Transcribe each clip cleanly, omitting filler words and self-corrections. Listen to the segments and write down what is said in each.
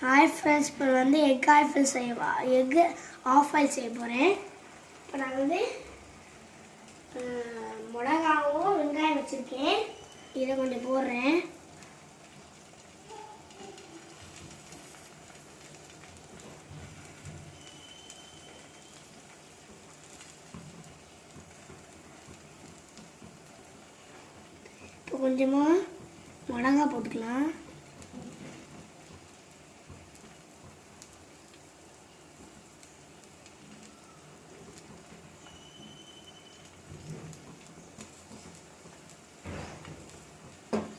Hi friends, இப்போ வந்து egg half boil செய்ய போகிறேன். இப்போ நான் வந்து மிளகாவும் வெங்காயம் வச்சுருக்கேன். இதை கொஞ்சம் போடுறேன். இப்போ கொஞ்சமாக மிளகா போட்டுக்கலாம்.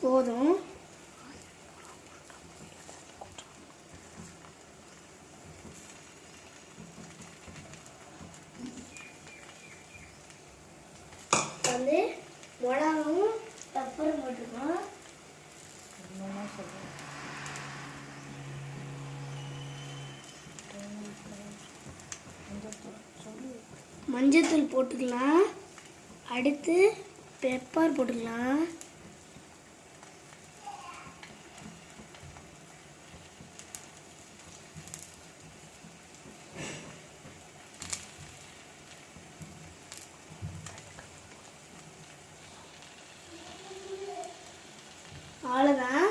போதும். வந்து மிளகாவும் பெப்பரும் போட்டுருக்கோம். மஞ்சத்தூள் போட்டுக்கலாம். அடுத்து பெப்பர் போட்டுக்கலாம். அவ்வளோதான்.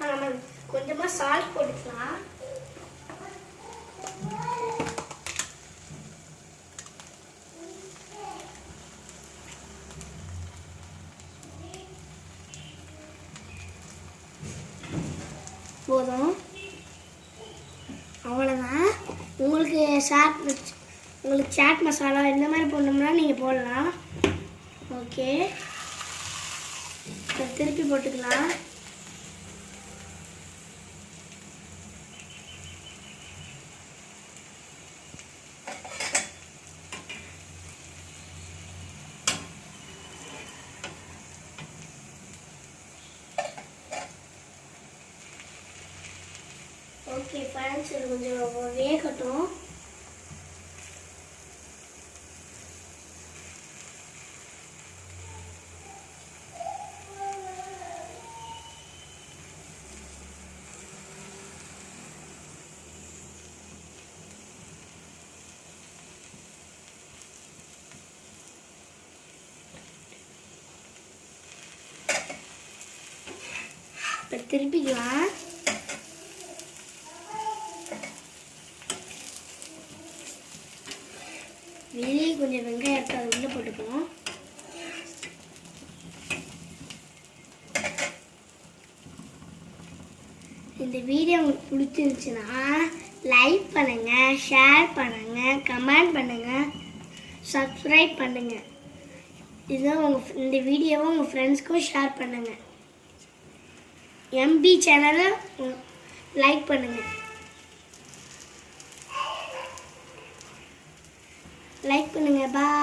நம்ம கொஞ்சமாக சால்ட் போட்டுக்கலாம். போதும். அவ்வளோதான். உங்களுக்கு சாட் மசாலா இந்த மாதிரி போடணும்னா நீங்கள் போடலாம். ஓகே, திருப்பி போட்டுக்கலாம். ஓகே ஃப்ரெண்ட்ஸ், இது கொஞ்சம் வேகட்டும். இப்போ திருப்பிக்கலாம். வெளியே கொஞ்சம் வெங்காயம் எடுத்து அதை உள்ளே போட்டுக்கணும். இந்த வீடியோ உங்களுக்கு பிடிச்சிருந்துச்சுன்னா லைக் பண்ணுங்கள், ஷேர் பண்ணுங்கள், கமெண்ட் பண்ணுங்கள், சப்ஸ்கிரைப் பண்ணுங்கள். இதுதான் இந்த வீடியோவை உங்கள் ஃப்ரெண்ட்ஸ்க்கும் ஷேர் பண்ணுங்கள். எம்பி சேனலை லைக் பண்ணுங்கள். லைக் பண்ணுங்க. பாய்.